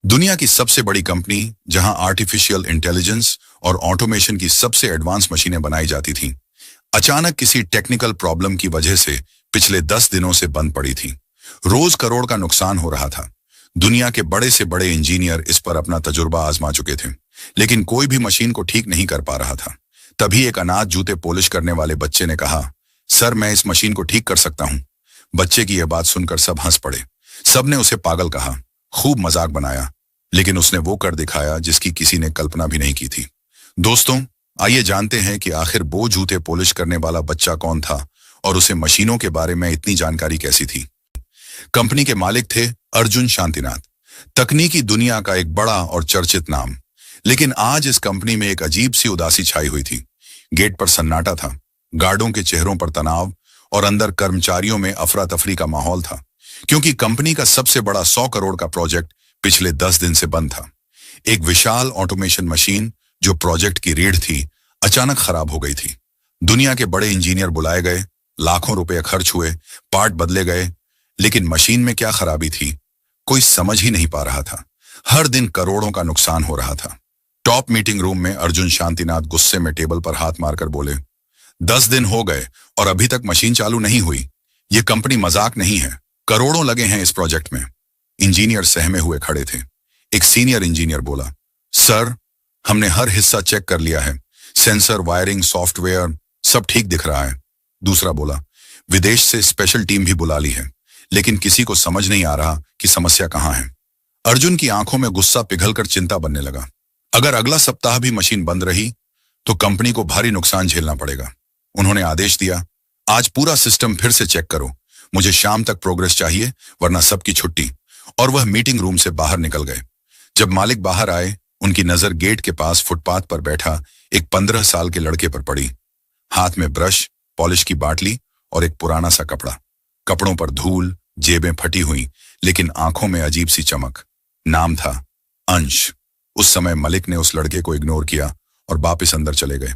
दुनिया की सबसे बड़ी कंपनी जहां आर्टिफिशियल इंटेलिजेंस और ऑटोमेशन की सबसे एडवांस मशीनें बनाई जाती थीं, अचानक किसी टेक्निकल प्रॉब्लम की वजह से पिछले 10 दिनों से बंद पड़ी थी। रोज करोड़ का नुकसान हो रहा था। दुनिया के बड़े से बड़े इंजीनियर इस पर अपना तजुर्बा आजमा चुके थे, लेकिन कोई भी मशीन को ठीक नहीं कर पा रहा था। तभी एक अनाथ जूते पॉलिश करने वाले बच्चे ने कहा, सर मैं इस मशीन को ठीक कर सकता हूं। बच्चे की यह बात सुनकर सब हंस पड़े। सबने उसे पागल कहा, खूब मजाक बनाया, लेकिन उसने वो कर दिखाया जिसकी किसी ने कल्पना भी नहीं की थी। दोस्तों, आइए जानते हैं कि आखिर वो जूते पॉलिश करने वाला बच्चा कौन था और उसे मशीनों के बारे में इतनी जानकारी कैसी थी। कंपनी के मालिक थे अर्जुन शांतिनाथ, तकनीकी दुनिया का एक बड़ा और चर्चित नाम। लेकिन आज इस कंपनी में एक अजीब सी उदासी छाई हुई थी। गेट पर सन्नाटा था, गार्डों के चेहरों पर तनाव और अंदर कर्मचारियों में अफरा तफरी का माहौल था, क्योंकि कंपनी का सबसे बड़ा 100 करोड़ का प्रोजेक्ट पिछले 10 दिन से बंद था। एक विशाल ऑटोमेशन मशीन जो प्रोजेक्ट की रीढ़ थी, अचानक खराब हो गई थी। दुनिया के बड़े इंजीनियर बुलाए गए, लाखों रुपए खर्च हुए, पार्ट बदले गए, लेकिन मशीन में क्या खराबी थी कोई समझ ही नहीं पा रहा था। हर दिन करोड़ों का नुकसान हो रहा था। टॉप मीटिंग रूम में अर्जुन शांतिनाथ गुस्से में टेबल पर हाथ मारकर बोले, 10 दिन हो गए और अभी तक मशीन चालू नहीं हुई। ये कंपनी मजाक नहीं है, करोड़ों लगे हैं इस प्रोजेक्ट में। इंजीनियर सहमे हुए खड़े थे। एक सीनियर इंजीनियर बोला, सर हमने हर हिस्सा चेक कर लिया है, सेंसर, वायरिंग, सॉफ्टवेयर सब ठीक दिख रहा है। दूसरा बोला, विदेश से स्पेशल टीम भी बुला ली है, लेकिन किसी को समझ नहीं आ रहा कि समस्या कहां है। अर्जुन की आंखों में गुस्सा पिघलकर चिंता बनने लगा। अगर अगला सप्ताह भी मशीन बंद रही तो कंपनी को भारी नुकसान झेलना पड़ेगा। उन्होंने आदेश दिया, आज पूरा सिस्टम फिर से चेक करो, मुझे शाम तक प्रोग्रेस चाहिए, वरना सबकी छुट्टी। और वह मीटिंग रूम से बाहर निकल गए। जब मालिक बाहर आए, उनकी नजर गेट के पास फुटपाथ पर बैठा एक 15 साल के लड़के पर पड़ी। हाथ में ब्रश, पॉलिश की बाटली और एक पुराना सा कपड़ा। कपड़ों पर धूल, जेबें फटी हुई, लेकिन आंखों में अजीब सी चमक। नाम था अंश। उस समय मलिक ने उस लड़के को इग्नोर किया और वापस अंदर चले गए।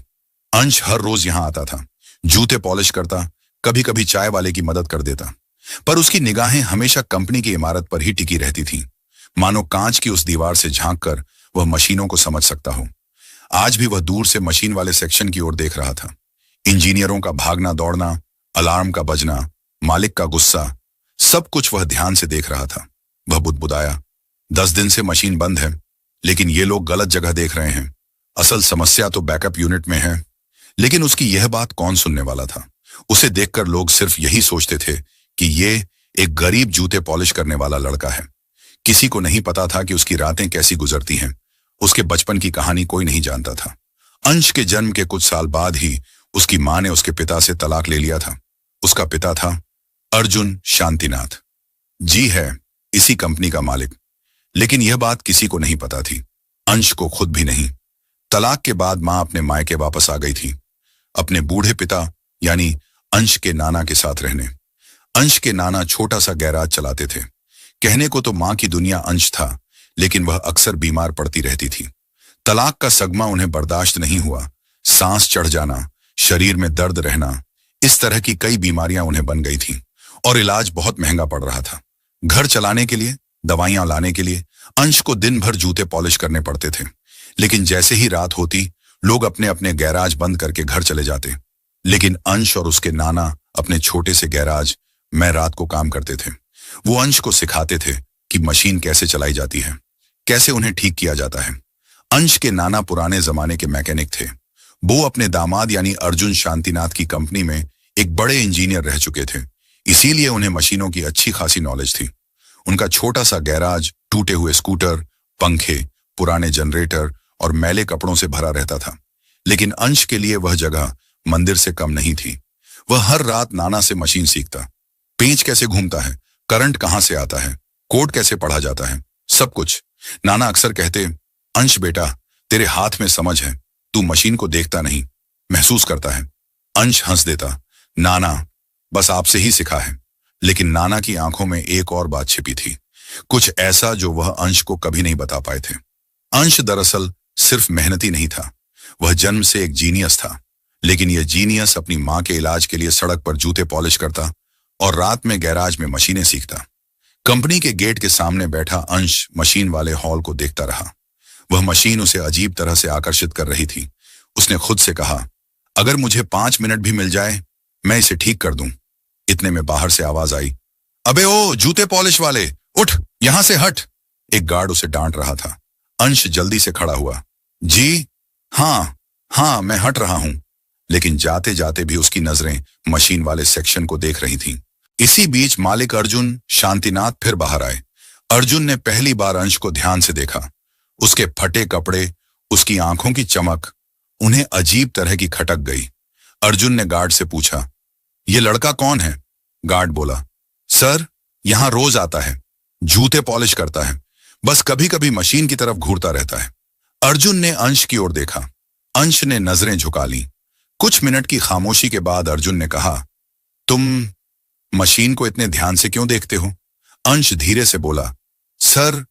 अंश हर रोज यहां आता था, जूते पॉलिश करता, कभी कभी चाय वाले की मदद कर देता, पर उसकी निगाहें हमेशा कंपनी की इमारत पर ही टिकी रहती थीं, मानो कांच की उस दीवार से झांककर वह मशीनों को समझ सकता हो। आज भी वह दूर से मशीन वाले सेक्शन की ओर देख रहा था। इंजीनियरों का भागना दौड़ना, अलार्म का बजना, मालिक का गुस्सा, सब कुछ वह ध्यान से देख रहा था। वह बुदबुदाया, 10 दिन से मशीन बंद है, लेकिन ये लोग गलत जगह देख रहे हैं। असल समस्या तो बैकअप यूनिट में है। लेकिन उसकी यह बात कौन सुनने वाला था। उसे देखकर लोग सिर्फ यही सोचते थे कि ये एक गरीब जूते पॉलिश करने वाला लड़का है। किसी को नहीं पता था कि उसकी रातें कैसी गुजरती हैं। उसके बचपन की कहानी कोई नहीं जानता था। अंश के जन्म के कुछ साल बाद ही उसकी मां ने उसके पिता से तलाक ले लिया था। उसका पिता था अर्जुन शांतिनाथ। जी है, इसी कंपनी का मालिक। लेकिन यह बात किसी को नहीं पता थी, अंश को खुद भी नहीं। तलाक के बाद मां अपने मायके वापस आ गई थी, अपने बूढ़े पिता यानी अंश के नाना के साथ रहने। अंश के नाना छोटा सा गैराज चलाते थे। कहने को तो मां की दुनिया अंश था, लेकिन वह अक्सर बीमार पड़ती रहती थी। तलाक का सदमा उन्हें बर्दाश्त नहीं हुआ। सांस चढ़ जाना, शरीर में दर्द रहना, इस तरह की कई बीमारियां उन्हें बन गई थीं और इलाज बहुत महंगा पड़ रहा था। घर चलाने के लिए, दवाइयां लाने के लिए अंश को दिन भर जूते पॉलिश करने पड़ते थे। लेकिन जैसे ही रात होती, लोग अपने अपने गैराज बंद करके घर चले जाते। लेकिन अंश और उसके नाना अपने छोटे से गैराज में रात को काम करते थे। वो अंश को सिखाते थे कि मशीन कैसे चलाई जाती है, कैसे उन्हें ठीक किया जाता है। अंश के नाना पुराने जमाने के मैकेनिक थे। वो अपने दामाद यानी अर्जुन शांतिनाथ की कंपनी में एक बड़े इंजीनियर रह चुके थे, इसीलिए उन्हें मशीनों की अच्छी खासी नॉलेज थी। उनका छोटा सा गैराज टूटे हुए स्कूटर, पंखे, पुराने जनरेटर और मैले कपड़ों से भरा रहता था। लेकिन अंश के लिए वह जगह मंदिर से कम नहीं थी। वह हर रात नाना से मशीन सीखता, पेंच कैसे घूमता है, करंट कहां से आता है, कोड कैसे पढ़ा जाता है, सब कुछ। नाना अक्सर कहते, अंश बेटा, तेरे हाथ में समझ है, तू मशीन को देखता नहीं, महसूस करता है। अंश हंस देता, नाना बस आपसे ही सिखा है। लेकिन नाना की आंखों में एक और बात छिपी थी, कुछ ऐसा जो वह अंश को कभी नहीं बता पाए थे। अंश दरअसल सिर्फ मेहनती नहीं था, वह जन्म से एक जीनियस था। लेकिन यह जीनियस अपनी मां के इलाज के लिए सड़क पर जूते पॉलिश करता और रात में गैराज में मशीनें सीखता। कंपनी के गेट के सामने बैठा अंश मशीन वाले हॉल को देखता रहा। वह मशीन उसे अजीब तरह से आकर्षित कर रही थी। उसने खुद से कहा, अगर मुझे 5 मिनट भी मिल जाए, मैं इसे ठीक कर दूं। इतने में बाहर से आवाज आई, अबे ओ जूते पॉलिश वाले, उठ, यहां से हट। एक गार्ड उसे डांट रहा था। अंश जल्दी से खड़ा हुआ। जी हाँ, मैं हट रहा हूं। लेकिन जाते जाते भी उसकी नजरें मशीन वाले सेक्शन को देख रही थीं। इसी बीच मालिक अर्जुन शांतिनाथ फिर बाहर आए। अर्जुन ने पहली बार अंश को ध्यान से देखा। उसके फटे कपड़े, उसकी आंखों की चमक उन्हें अजीब तरह की खटक गई। अर्जुन ने गार्ड से पूछा, ये लड़का कौन है? गार्ड बोला, सर, यहां रोज आता है, जूते पॉलिश करता है, बस कभी कभी मशीन की तरफ घूरता रहता है। अर्जुन ने अंश की ओर देखा। अंश ने नजरें झुका लीं। कुछ मिनट की खामोशी के बाद अर्जुन ने कहा, तुम मशीन को इतने ध्यान से क्यों देखते हो? अंश धीरे से बोला, सर,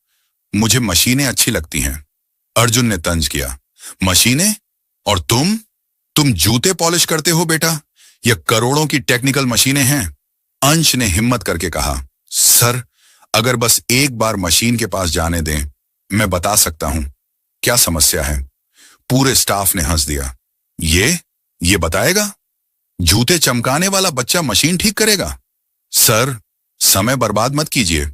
मुझे मशीनें अच्छी लगती हैं। अर्जुन ने तंज किया, मशीनें? और तुम जूते पॉलिश करते हो बेटा? ये करोड़ों की टेक्निकल मशीनें हैं। अंश ने हिम्मत करके कहा, सर, अगर बस एक बार मशीन के पास जाने दें, मैं बता सकता हूं क्या समस्या है। पूरे स्टाफ ने हंस दिया। ये बताएगा? जूते चमकाने वाला बच्चा मशीन ठीक करेगा? सर, समय बर्बाद मत कीजिए।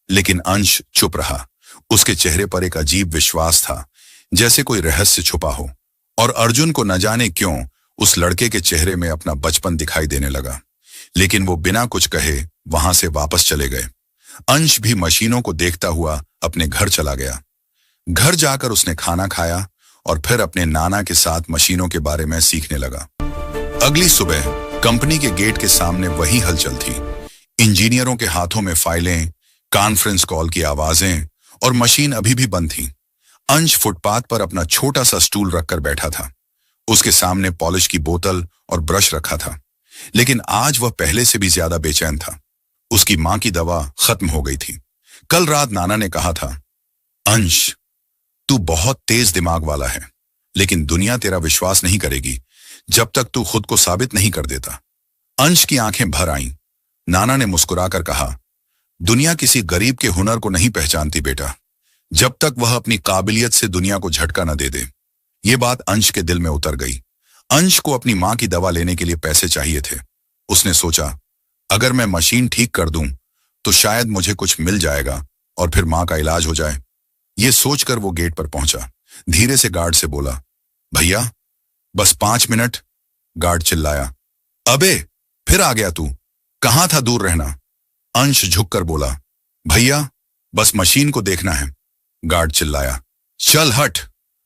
लेकिन अंश चुप रहा। उसके चेहरे पर एक अजीब विश्वास था, जैसे कोई रहस्य छुपा हो। और अर्जुन को न जाने क्यों उस लड़के के चेहरे में अपना बचपन दिखाई देने लगा। लेकिन वो बिना कुछ कहे वहां से वापस चले गए। अंश भी मशीनों को देखता हुआ अपने घर चला गया। घर जाकर उसने खाना खाया और फिर अपने नाना के साथ मशीनों के बारे में सीखने लगा। अगली सुबह कंपनी के गेट के सामने वही हलचल थी। इंजीनियरों के हाथों में फाइलें, कॉन्फ्रेंस कॉल की आवाजें, और मशीन अभी भी बंद थी। अंश फुटपाथ पर अपना छोटा सा स्टूल रखकर बैठा था। उसके सामने पॉलिश की बोतल और ब्रश रखा था। लेकिन आज वह पहले से भी ज्यादा बेचैन था। उसकी मां की दवा खत्म हो गई थी। कल रात नाना ने कहा था, अंश, तू बहुत तेज दिमाग वाला है, लेकिन दुनिया तेरा विश्वास नहीं करेगी जब तक तू खुद को साबित नहीं कर देता। अंश की आंखें भर आईं। नाना ने मुस्कुराकर कहा, दुनिया किसी गरीब के हुनर को नहीं पहचानती बेटा, जब तक वह अपनी काबिलियत से दुनिया को झटका न दे दे। ये बात अंश के दिल में उतर गई। अंश को अपनी मां की दवा लेने के लिए पैसे चाहिए थे। उसने सोचा, अगर मैं मशीन ठीक कर दूं तो शायद मुझे कुछ मिल जाएगा और फिर मां का इलाज हो जाए। ये सोचकर वो गेट पर पहुंचा। धीरे से गार्ड से बोला, भैया, बस 5 मिनट। गार्ड चिल्लाया, अबे, फिर आ गया तू? कहां था दूर रहना? अंश झुककर बोला, भैया, बस मशीन को देखना है। गार्ड चिल्लाया, चल हट,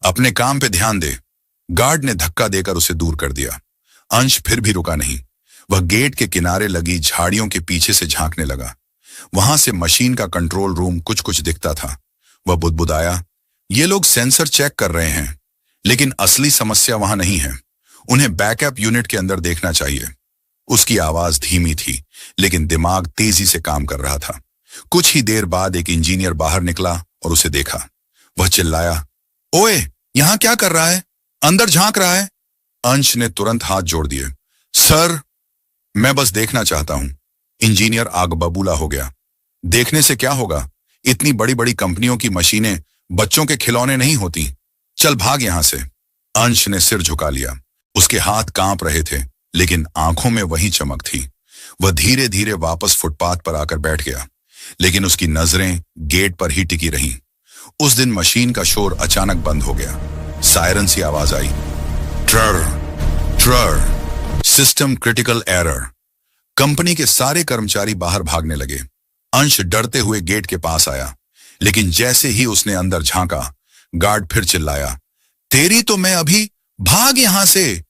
अपने काम पे ध्यान दे। गार्ड ने धक्का देकर उसे दूर कर दिया। अंश फिर भी रुका नहीं। वह गेट के किनारे लगी झाड़ियों के पीछे से झांकने लगा। वहां से मशीन का कंट्रोल रूम कुछ कुछ दिखता था। वह बुदबुदाया, ये लोग सेंसर चेक कर रहे हैं, लेकिन असली समस्या वहां नहीं है। उन्हें बैकअप यूनिट के अंदर देखना चाहिए। उसकी आवाज धीमी थी, लेकिन दिमाग तेजी से काम कर रहा था। कुछ ही देर बाद एक इंजीनियर बाहर निकला और उसे देखा। वह चिल्लाया, ओए, यहां क्या कर रहा है? अंदर झांक रहा है। अंश ने तुरंत हाथ जोड़ दिए। सर, मैं बस देखना चाहता हूं। इंजीनियर आग बबूला हो गया। देखने से क्या होगा? इतनी बड़ी बड़ी कंपनियों की मशीनें बच्चों के खिलौने नहीं होती। चल भाग यहां से। अंश ने सिर झुका लिया। उसके हाथ कांप रहे थे, लेकिन आंखों में वही चमक थी। वह धीरे धीरे वापस फुटपाथ पर आकर बैठ गया, लेकिन उसकी नजरें गेट पर ही टिकी रहीं। उस दिन मशीन का शोर अचानक बंद हो गया। सायरन सी आवाज आई, ट्रर ट्रर, सिस्टम क्रिटिकल एरर। कंपनी के सारे कर्मचारी बाहर भागने लगे। अंश डरते हुए गेट के पास आया, लेकिन जैसे ही उसने अंदर झांका, गार्ड फिर चिल्लाया, तेरी तो मैं अभी, भाग यहां से।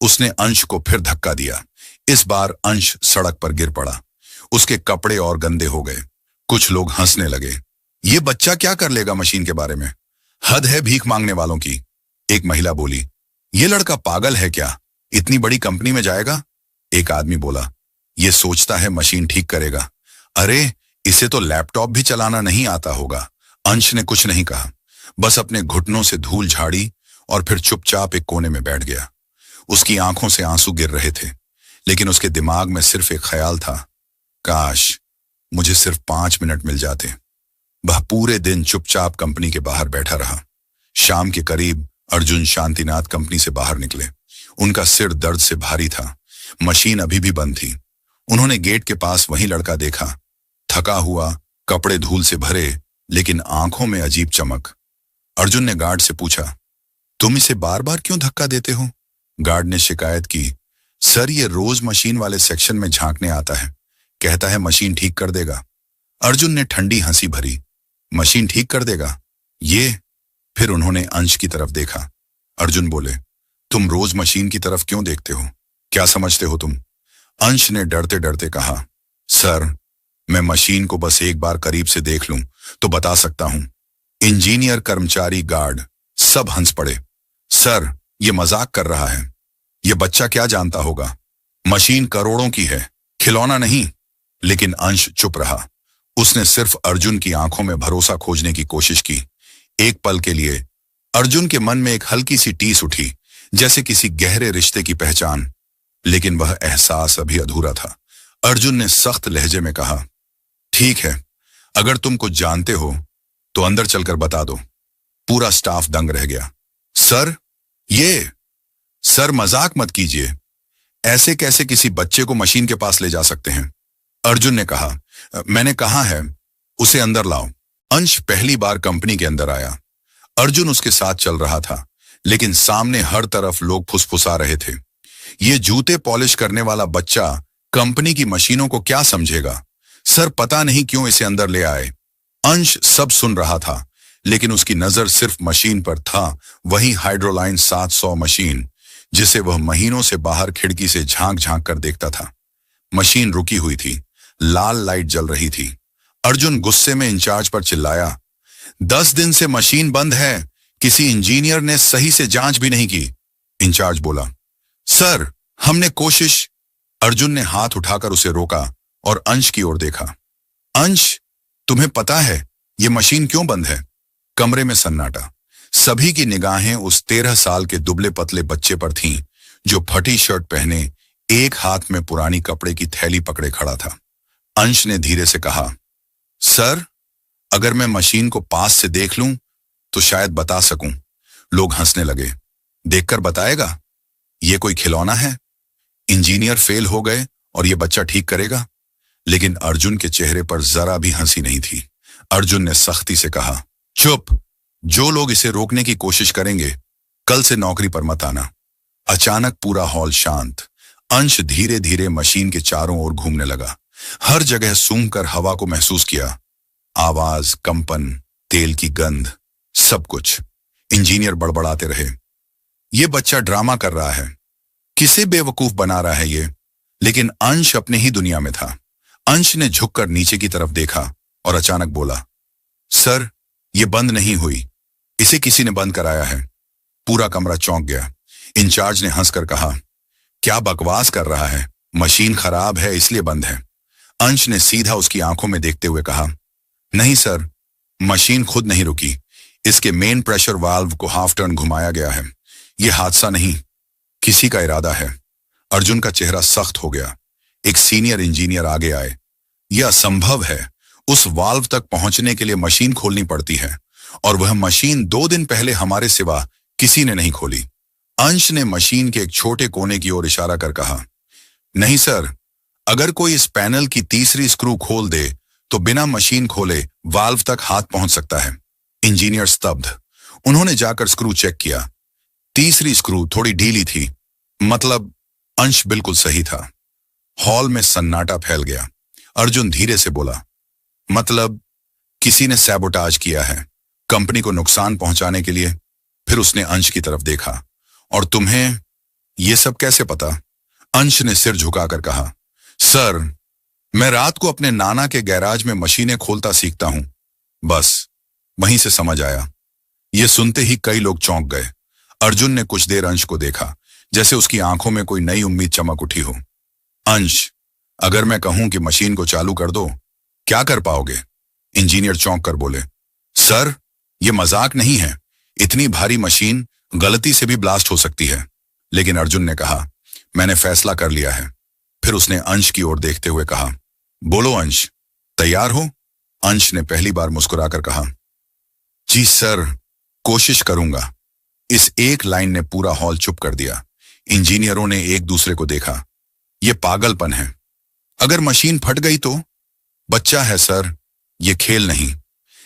उसने अंश को फिर धक्का दिया। इस बार अंश सड़क पर गिर पड़ा। उसके कपड़े और गंदे हो गए। कुछ लोग हंसने लगे। ये बच्चा क्या कर लेगा मशीन के बारे में? हद है भीख मांगने वालों की। एक महिला बोली, ये लड़का पागल है क्या? इतनी बड़ी कंपनी में जाएगा? एक आदमी बोला, ये सोचता है मशीन ठीक करेगा। अरे, इसे तो लैपटॉप भी चलाना नहीं आता होगा। अंश ने कुछ नहीं कहा, बस अपने घुटनों से धूल झाड़ी और फिर चुपचाप एक कोने में बैठ गया। उसकी आंखों से आंसू गिर रहे थे, लेकिन उसके दिमाग में सिर्फ एक ख्याल था, काश मुझे सिर्फ 5 मिनट मिल जाते। वह पूरे दिन चुपचाप कंपनी के बाहर बैठा रहा। शाम के करीब अर्जुन शांतिनाथ कंपनी से बाहर निकले। उनका सिर दर्द से भारी था। मशीन अभी भी बंद थी। उन्होंने गेट के पास वही लड़का देखा, थका हुआ, कपड़े धूल से भरे, लेकिन आंखों में अजीब चमक। अर्जुन ने गार्ड से पूछा, तुम इसे बार बार क्यों धक्का देते हो? गार्ड ने शिकायत की, सर ये रोज मशीन वाले सेक्शन में झांकने आता है, कहता है मशीन ठीक कर देगा। अर्जुन ने ठंडी हंसी भरी, मशीन ठीक कर देगा ये? फिर उन्होंने अंश की तरफ देखा। अर्जुन बोले, तुम रोज मशीन की तरफ क्यों देखते हो? क्या समझते हो तुम? अंश ने डरते डरते कहा, सर मैं मशीन को बस एक बार करीब से देख लूं तो बता सकता हूं। इंजीनियर, कर्मचारी, गार्ड सब हंस पड़े। सर ये मजाक कर रहा है, ये बच्चा क्या जानता होगा, मशीन करोड़ों की है, खिलौना नहीं। लेकिन अंश चुप रहा। उसने सिर्फ अर्जुन की आंखों में भरोसा खोजने की कोशिश की। एक पल के लिए अर्जुन के मन में एक हल्की सी टीस उठी, जैसे किसी गहरे रिश्ते की पहचान, लेकिन वह एहसास अभी अधूरा था। अर्जुन ने सख्त लहजे में कहा, ठीक है, अगर तुम कुछ जानते हो तो अंदर चलकर बता दो। पूरा स्टाफ दंग रह गया। सर ये, सर मजाक मत कीजिए, ऐसे कैसे किसी बच्चे को मशीन के पास ले जा सकते हैं? अर्जुन ने कहा, मैंने कहा है उसे अंदर लाओ। अंश पहली बार कंपनी के अंदर आया। अर्जुन उसके साथ चल रहा था, लेकिन सामने हर तरफ लोग फुसफुसा रहे थे। ये जूते पॉलिश करने वाला बच्चा कंपनी की मशीनों को क्या समझेगा? सर पता नहीं क्यों इसे अंदर ले आए। अंश सब सुन रहा था, लेकिन उसकी नजर सिर्फ मशीन पर था, वही हाइड्रोलाइन 700 मशीन, जिसे वह महीनों से बाहर खिड़की से झांक झांक कर देखता था। मशीन रुकी हुई थी, लाल लाइट जल रही थी। अर्जुन गुस्से में इंचार्ज पर चिल्लाया, 10 दिन से मशीन बंद है, किसी इंजीनियर ने सही से जांच भी नहीं की। इंचार्ज बोला, सर हमने कोशिश। अर्जुन ने हाथ उठाकर उसे रोका और अंश की ओर देखा। अंश तुम्हें पता है ये मशीन क्यों बंद है? कमरे में सन्नाटा। सभी की निगाहें उस 13 साल के दुबले पतले बच्चे पर थीं, जो फटी शर्ट पहने एक हाथ में पुरानी कपड़े की थैली पकड़े खड़ा था। अंश ने धीरे से कहा, सर अगर मैं मशीन को पास से देख लूं तो शायद बता सकूं। लोग हंसने लगे। देखकर बताएगा? ये कोई खिलौना है? इंजीनियर फेल हो गए और ये बच्चा ठीक करेगा? लेकिन अर्जुन के चेहरे पर जरा भी हंसी नहीं थी। अर्जुन ने सख्ती से कहा, चुप, जो लोग इसे रोकने की कोशिश करेंगे कल से नौकरी पर मत आना। अचानक पूरा हॉल शांत। अंश धीरे धीरे मशीन के चारों ओर घूमने लगा। हर जगह सूंघकर हवा को महसूस किया। आवाज, कंपन, तेल की गंध, सब कुछ। इंजीनियर बड़बड़ाते रहे, ये बच्चा ड्रामा कर रहा है, किसे बेवकूफ बना रहा है ये। लेकिन अंश अपने ही दुनिया में था। अंश ने झुककर नीचे की तरफ देखा और अचानक बोला, सर ये बंद नहीं हुई, इसे किसी ने बंद कराया है। पूरा कमरा चौंक गया। इंचार्ज ने हंसकर कहा, क्या बकवास कर रहा है, मशीन खराब है इसलिए बंद है। अंश ने सीधा उसकी आंखों में देखते हुए कहा, नहीं सर, मशीन खुद नहीं रुकी, इसके मेन प्रेशर वाल्व को हाफ टर्न घुमाया गया है। यह हादसा नहीं, किसी का इरादा है। अर्जुन का चेहरा सख्त हो गया। एक सीनियर इंजीनियर आगे आए। यह असंभव है, उस वाल्व तक पहुंचने के लिए मशीन खोलनी पड़ती है, और वह मशीन 2 दिन पहले हमारे सिवा किसी ने नहीं खोली। अंश ने मशीन के एक छोटे कोने की ओर इशारा कर कहा, नहीं सर, अगर कोई इस पैनल की तीसरी स्क्रू खोल दे तो बिना मशीन खोले वाल्व तक हाथ पहुंच सकता है। इंजीनियर स्तब्ध। उन्होंने जाकर स्क्रू चेक किया। तीसरी स्क्रू थोड़ी ढीली थी, मतलब अंश बिल्कुल सही था। हॉल में सन्नाटा फैल गया। अर्जुन धीरे से बोला, मतलब किसी ने सैबोटाज किया है कंपनी को नुकसान पहुंचाने के लिए। फिर उसने अंश की तरफ देखा, और तुम्हें यह सब कैसे पता? अंश ने सिर झुकाकर कहा, सर मैं रात को अपने नाना के गैराज में मशीनें खोलता सीखता हूं, बस वहीं से समझ आया। यह सुनते ही कई लोग चौंक गए। अर्जुन ने कुछ देर अंश को देखा, जैसे उसकी आंखों में कोई नई उम्मीद चमक उठी हो। अंश, अगर मैं कहूं कि मशीन को चालू कर दो, क्या कर पाओगे? इंजीनियर चौंक कर बोले, सर यह मजाक नहीं है, इतनी भारी मशीन गलती से भी ब्लास्ट हो सकती है। लेकिन अर्जुन ने कहा, मैंने फैसला कर लिया है। फिर उसने अंश की ओर देखते हुए कहा, बोलो अंश, तैयार हो? अंश ने पहली बार मुस्कुराकर कहा। जी सर, कोशिश करूंगा। इस एक लाइन ने पूरा हॉल चुप कर दिया। इंजीनियरों ने एक दूसरे को देखा। यह पागलपन है। अगर मशीन फट गई तो? बच्चा है सर, यह खेल नहीं।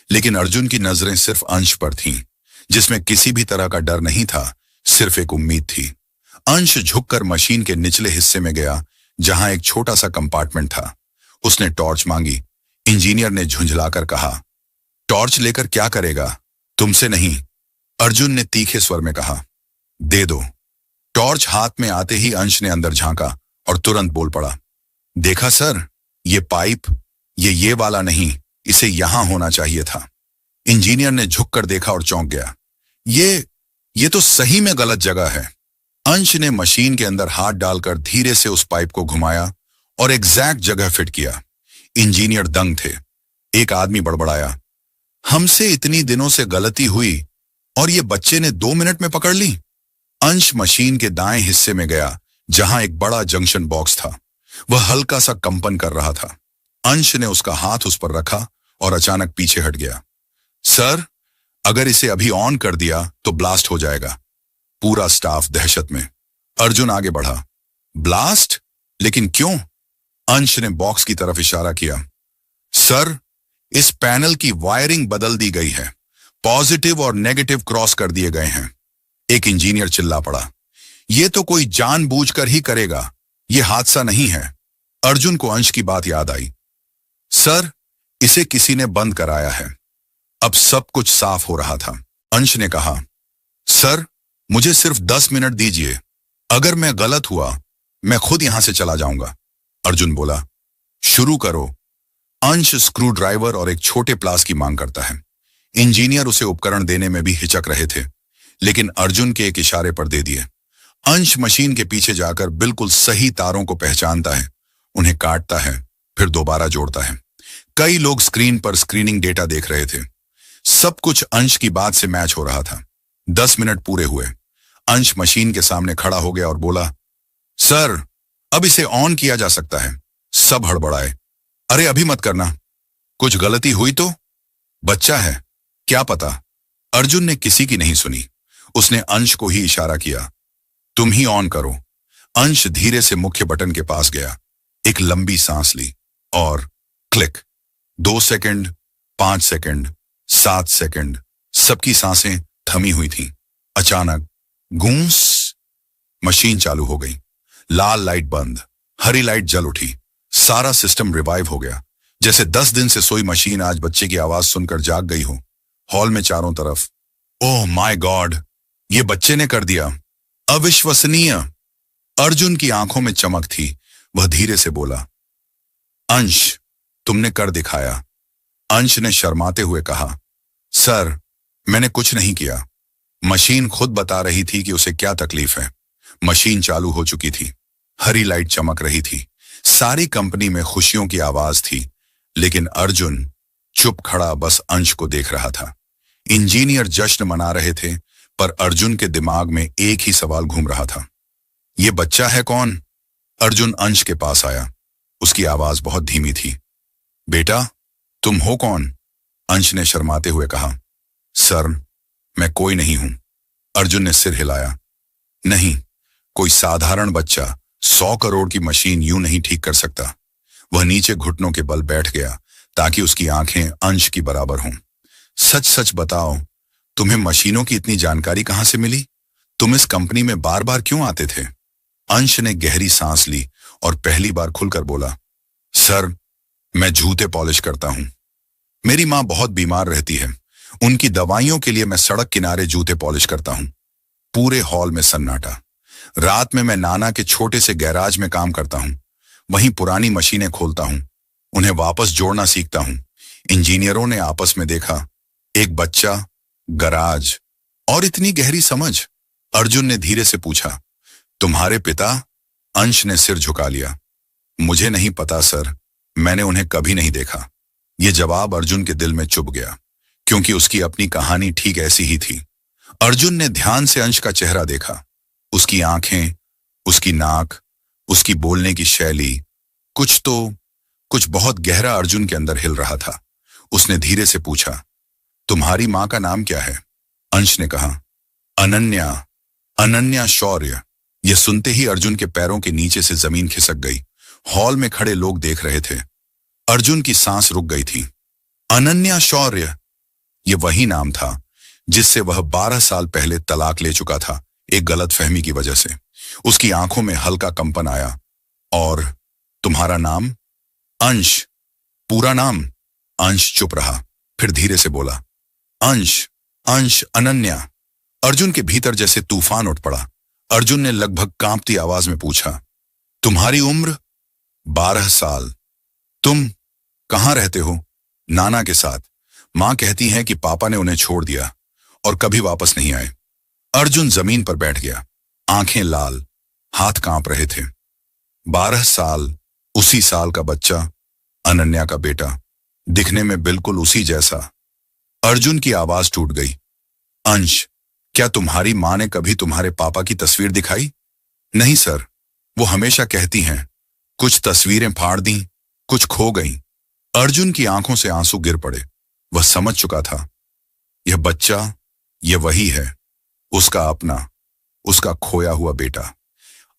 लेकिन अर्जुन की नजरें सिर्फ अंश पर थीं, जिसमें किसी भी तरह का डर नहीं था, सिर्फ एक उम्मीद थी। अंश झुककर मशीन के निचले हिस्से में गया, जहां एक छोटा सा कंपार्टमेंट था। उसने टॉर्च मांगी। इंजीनियर ने झुंझलाकर कहा, टॉर्च लेकर क्या करेगा? तुमसे नहीं। अर्जुन ने तीखे स्वर में कहा। दे दो। टॉर्च हाथ में आते ही अंश ने अंदर झांका और तुरंत बोल पड़ा, देखा सर, ये पाइप, ये वाला नहीं, इसे यहां होना चाहिए था। इंजीनियर ने झुककर देखा और चौंक गया। ये तो सही में गलत जगह है। अंश ने मशीन के अंदर हाथ डालकर धीरे से उस पाइप को घुमाया और एग्जैक्ट जगह फिट किया। इंजीनियर दंग थे। एक आदमी बड़बड़ाया, हमसे इतनी दिनों से गलती हुई और ये बच्चे ने 2 मिनट में पकड़ ली। अंश मशीन के दाएं हिस्से में गया, जहां एक बड़ा जंक्शन बॉक्स था। वह हल्का सा कंपन कर रहा था। अंश ने उसका हाथ उस पर रखा और अचानक पीछे हट गया। सर, अगर इसे अभी ऑन कर दिया तो ब्लास्ट हो जाएगा। पूरा स्टाफ दहशत में। अर्जुन आगे बढ़ा। ब्लास्ट? लेकिन क्यों? अंश ने बॉक्स की तरफ इशारा किया। सर, इस पैनल की वायरिंग बदल दी गई है। पॉजिटिव और नेगेटिव क्रॉस कर दिए गए हैं। एक इंजीनियर चिल्ला पड़ा, यह तो कोई जानबूझकर ही करेगा, यह हादसा नहीं है। अर्जुन को अंश की बात याद आई। सर, इसे किसी ने बंद कराया है। अब सब कुछ साफ हो रहा था। अंश ने कहा, सर, मुझे सिर्फ 10 मिनट दीजिए। अगर मैं गलत हुआ, मैं खुद यहां से चला जाऊंगा। अर्जुन बोला, शुरू करो। अंश स्क्रू ड्राइवर और एक छोटे प्लास की मांग करता है। इंजीनियर उसे उपकरण देने में भी हिचक रहे थे, लेकिन अर्जुन के एक इशारे पर दे दिए। अंश मशीन के पीछे जाकर बिल्कुल सही तारों को पहचानता है, उन्हें काटता है, फिर दोबारा जोड़ता है। कई लोग स्क्रीन पर स्क्रीनिंग डेटा देख रहे थे। सब कुछ अंश की बात से मैच हो रहा था। 10 मिनट पूरे हुए। अंश मशीन के सामने खड़ा हो गया और बोला, सर, अब इसे ऑन किया जा सकता है। सब हड़बड़ाए। अरे अभी मत करना, कुछ गलती हुई तो? बच्चा है, क्या पता। अर्जुन ने किसी की नहीं सुनी। उसने अंश को ही इशारा किया, तुम ही ऑन करो। अंश धीरे से मुख्य बटन के पास गया, एक लंबी सांस ली और क्लिक। 2 सेकंड, 5 सेकंड, 7 सेकंड, सबकी सांसें थमी हुई थीं। अचानक गूंस, मशीन चालू हो गई। लाल लाइट बंद, हरी लाइट जल उठी। सारा सिस्टम रिवाइव हो गया, जैसे 10 दिन से सोई मशीन आज बच्चे की आवाज सुनकर जाग गई हो। हॉल में चारों तरफ, ओह माय गॉड, ये बच्चे ने कर दिया, अविश्वसनीय। अर्जुन की आंखों में चमक थी। वह धीरे से बोला, अंश, तुमने कर दिखाया। अंश ने शर्माते हुए कहा, सर, मैंने कुछ नहीं किया। मशीन खुद बता रही थी कि उसे क्या तकलीफ है। मशीन चालू हो चुकी थी, हरी लाइट चमक रही थी, सारी कंपनी में खुशियों की आवाज थी। लेकिन अर्जुन चुप खड़ा बस अंश को देख रहा था। इंजीनियर जश्न मना रहे थे, पर अर्जुन के दिमाग में एक ही सवाल घूम रहा था, ये बच्चा है कौन? अर्जुन अंश के पास आया। उसकी आवाज बहुत धीमी थी। बेटा, तुम हो कौन? अंश ने शर्माते हुए कहा, सर, मैं कोई नहीं हूं। अर्जुन ने सिर हिलाया। नहीं, कोई साधारण बच्चा 100 करोड़ की मशीन यूं नहीं ठीक कर सकता। वह नीचे घुटनों के बल बैठ गया ताकि उसकी आंखें अंश की बराबर हों। सच सच बताओ, तुम्हें मशीनों की इतनी जानकारी कहां से मिली? तुम इस कंपनी में बार बार क्यों आते थे? अंश ने गहरी सांस ली और पहली बार खुलकर बोला, सर, मैं जूते पॉलिश करता हूं। मेरी मां बहुत बीमार रहती है, उनकी दवाइयों के लिए मैं सड़क किनारे जूते पॉलिश करता हूं। पूरे हॉल में सन्नाटा। रात में मैं नाना के छोटे से गैराज में काम करता हूं, वहीं पुरानी मशीनें खोलता हूं, उन्हें वापस जोड़ना सीखता हूं। इंजीनियरों ने आपस में देखा, एक बच्चा, गराज और इतनी गहरी समझ। अर्जुन ने धीरे से पूछा, तुम्हारे पिता? अंश ने सिर झुका लिया। मुझे नहीं पता सर, मैंने उन्हें कभी नहीं देखा। यह जवाब अर्जुन के दिल में चुभ गया, क्योंकि उसकी अपनी कहानी ठीक ऐसी ही थी। अर्जुन ने ध्यान से अंश का चेहरा देखा। उसकी आंखें, उसकी नाक, उसकी बोलने की शैली, कुछ बहुत गहरा अर्जुन के अंदर हिल रहा था। उसने धीरे से पूछा, तुम्हारी मां का नाम क्या है? अंश ने कहा, अनन्या, अनन्या शौर्य। यह सुनते ही अर्जुन के पैरों के नीचे से जमीन खिसक गई। हॉल में खड़े लोग देख रहे थे। अर्जुन की सांस रुक गई थी। अनन्या शौर्य, यह वही नाम था जिससे वह 12 साल पहले तलाक ले चुका था, एक गलतफहमी की वजह से। उसकी आंखों में हल्का कंपन आया। और तुम्हारा नाम? अंश। पूरा नाम? अंश चुप रहा, फिर धीरे से बोला, अंश, अंश अनन्या। अर्जुन के भीतर जैसे तूफान उठ पड़ा। अर्जुन ने लगभग कांपती आवाज में पूछा, तुम्हारी उम्र? 12 साल। तुम कहां रहते हो? नाना के साथ। मां कहती हैं कि पापा ने उन्हें छोड़ दिया और कभी वापस नहीं आए। अर्जुन जमीन पर बैठ गया, आंखें लाल, हाथ कांप रहे थे। 12 साल, उसी साल का बच्चा, अनन्या का बेटा, दिखने में बिल्कुल उसी जैसा। अर्जुन की आवाज टूट गई। अंश, क्या तुम्हारी मां ने कभी तुम्हारे पापा की तस्वीर दिखाई? नहीं सर, वो हमेशा कहती हैं, कुछ तस्वीरें फाड़ दी, कुछ खो गईं। अर्जुन की आंखों से आंसू गिर पड़े। वह समझ चुका था, यह बच्चा, यह वही है, उसका अपना, उसका खोया हुआ बेटा।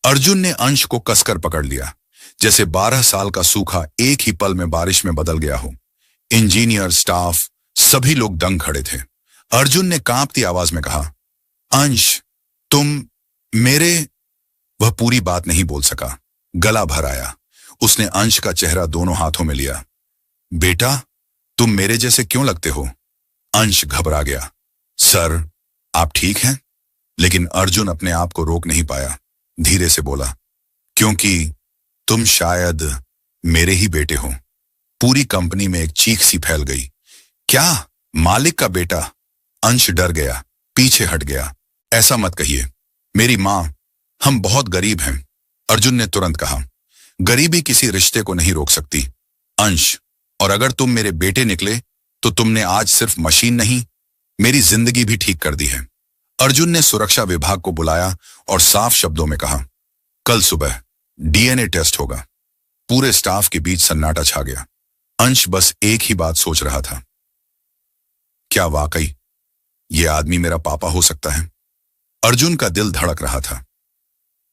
अर्जुन ने अंश को कसकर पकड़ लिया, जैसे 12 साल का सूखा एक ही पल में बारिश में बदल गया हो। इंजीनियर, स्टाफ, सभी लोग दंग खड़े थे। अर्जुन ने कांपती आवाज में कहा, अंश, तुम मेरे। वह पूरी बात नहीं बोल सका, गला भर आया। उसने अंश का चेहरा दोनों हाथों में लिया। बेटा, तुम मेरे जैसे क्यों लगते हो? अंश घबरा गया। सर, आप ठीक हैं? लेकिन अर्जुन अपने आप को रोक नहीं पाया। धीरे से बोला, क्योंकि तुम शायद मेरे ही बेटे हो। पूरी कंपनी में एक चीख सी फैल गई। क्या? मालिक का बेटा? अंश डर गया, पीछे हट गया। ऐसा मत कहिए, मेरी मां, हम बहुत गरीब हैं। अर्जुन ने तुरंत कहा, गरीबी किसी रिश्ते को नहीं रोक सकती। अंश, और अगर तुम मेरे बेटे निकले तो तुमने आज सिर्फ मशीन नहीं, मेरी जिंदगी भी ठीक कर दी है। अर्जुन ने सुरक्षा विभाग को बुलाया और साफ शब्दों में कहा, कल सुबह डीएनए टेस्ट होगा। पूरे स्टाफ के बीच सन्नाटा छा गया। अंश बस एक ही बात सोच रहा था, क्या वाकई यह आदमी मेरा पापा हो सकता है? अर्जुन का दिल धड़क रहा था।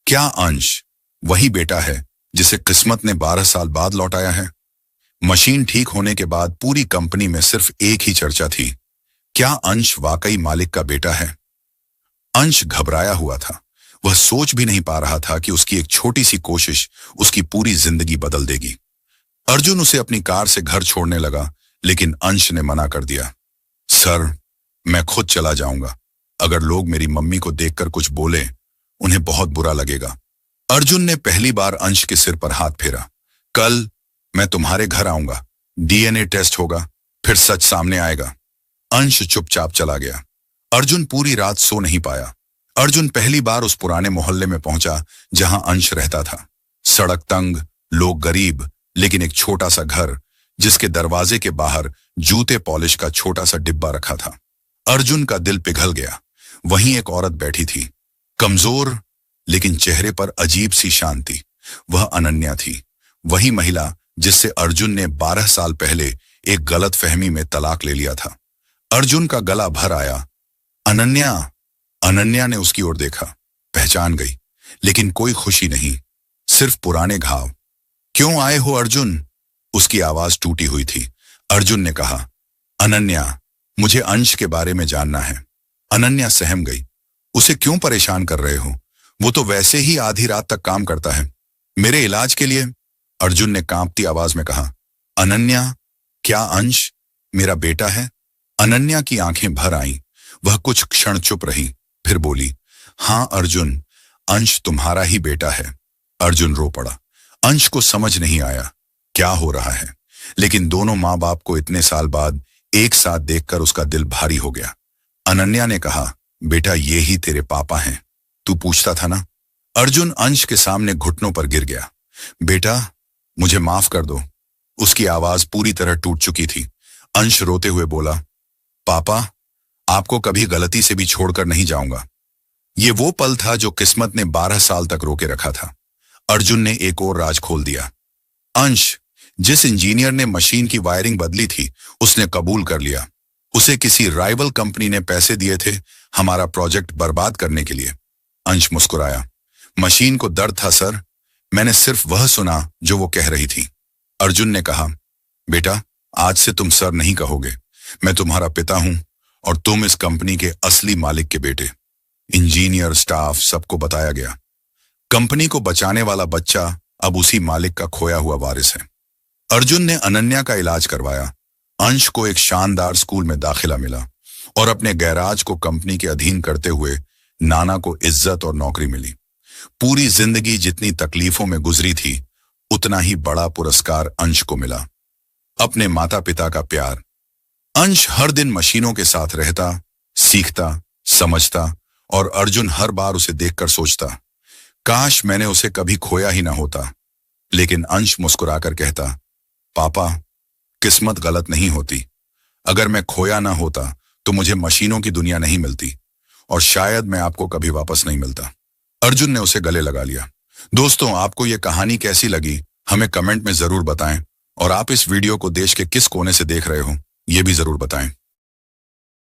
क्या अंश वही बेटा है जिसे किस्मत ने 12 साल बाद लौटाया है? मशीन ठीक होने के बाद पूरी कंपनी में सिर्फ एक ही चर्चा थी, क्या अंश वाकई मालिक का बेटा है? अंश घबराया हुआ था। वह सोच भी नहीं पा रहा था कि उसकी एक छोटी सी कोशिश उसकी पूरी जिंदगी बदल देगी। अर्जुन उसे अपनी कार से घर छोड़ने लगा, लेकिन अंश ने मना कर दिया। सर, मैं खुद चला जाऊंगा। अगर लोग मेरी मम्मी को देखकर कुछ बोले, उन्हें बहुत बुरा लगेगा। अर्जुन ने पहली बार अंश के सिर पर हाथ फेरा। कल मैं तुम्हारे घर आऊंगा, डीएनए टेस्ट होगा, फिर सच सामने आएगा। अंश चुपचाप चला गया। अर्जुन पूरी रात सो नहीं पाया। अर्जुन पहली बार उस पुराने मोहल्ले में पहुंचा जहां अंश रहता था। सड़क तंग, लोग गरीब, लेकिन एक छोटा सा घर जिसके दरवाजे के बाहर जूते पॉलिश का छोटा सा डिब्बा रखा था। अर्जुन का दिल पिघल गया। वहीं एक औरत बैठी थी, कमजोर लेकिन चेहरे पर अजीब सी शांति। वह अनन्या थी, वही महिला जिससे अर्जुन ने 12 साल पहले एक गलतफहमी में तलाक ले लिया था। अर्जुन का गला भर आया। अनन्या। अनन्या ने उसकी ओर देखा, पहचान गई, लेकिन कोई खुशी नहीं, सिर्फ पुराने घाव। क्यों आए हो अर्जुन? उसकी आवाज टूटी हुई थी। अर्जुन ने कहा, अनन्या, मुझे अंश के बारे में जानना है। अनन्या सहम गई। उसे क्यों परेशान कर रहे हो? वो तो वैसे ही आधी रात तक काम करता है। मेरे इलाज के लिए? अर्जुन ने कांपती आवाज में कहा। अनन्या, क्या अंश मेरा बेटा है? अनन्या की आंखें भर आईं। वह कुछ क्षण चुप रही, फिर बोली, हां अर्जुन, अंश तुम्हारा ही बेटा है। अर्जुन रो पड़ा। अंश को समझ नहीं आया क्या हो रहा है, लेकिन दोनों माँ बाप को इतने साल बाद एक साथ देखकर उसका दिल भारी हो गया। अनन्या ने कहा, बेटा ये ही तेरे पापा हैं, तू पूछता था ना। अर्जुन अंश के सामने घुटनों पर गिर गया। बेटा, मुझे माफ कर दो। उसकी आवाज पूरी तरह टूट चुकी थी। अंश रोते हुए बोला, पापा, आपको कभी गलती से भी छोड़कर नहीं जाऊंगा। ये वो पल था जो किस्मत ने 12 साल तक रोके रखा था। अर्जुन ने एक और राज खोल दिया। अंश, जिस इंजीनियर ने मशीन की वायरिंग बदली थी, उसने कबूल कर लिया। उसे किसी राइवल कंपनी ने पैसे दिए थे हमारा प्रोजेक्ट बर्बाद करने के लिए। अंश मुस्कुराया। मशीन को दर्द था सर, मैंने सिर्फ वह सुना जो वो कह रही थी। अर्जुन ने कहा, बेटा, आज से तुम सर नहीं कहोगे, मैं तुम्हारा पिता हूं और तुम इस कंपनी के असली मालिक के बेटे। इंजीनियर, स्टाफ, सबको बताया गया। कंपनी को बचाने वाला बच्चा अब उसी मालिक का खोया हुआ वारिस है। अर्जुन ने अनन्या का इलाज करवाया। अंश को एक शानदार स्कूल में दाखिला मिला और अपने गैराज को कंपनी के अधीन करते हुए नाना को इज्जत और नौकरी मिली। पूरी जिंदगी जितनी तकलीफों में गुजरी थी, उतना ही बड़ा पुरस्कार अंश को मिला, अपने माता पिता का प्यार। अंश हर दिन मशीनों के साथ रहता, सीखता, समझता और अर्जुन हर बार उसे देखकर सोचता, काश मैंने उसे कभी खोया ही ना होता। लेकिन अंश मुस्कुराकर कहता, पापा, किस्मत गलत नहीं होती। अगर मैं खोया ना होता तो मुझे मशीनों की दुनिया नहीं मिलती और शायद मैं आपको कभी वापस नहीं मिलता। अर्जुन ने उसे गले लगा लिया। दोस्तों, आपको ये कहानी कैसी लगी हमें कमेंट में जरूर बताएं और आप इस वीडियो को देश के किस कोने से देख रहे हो ये भी जरूर बताएं।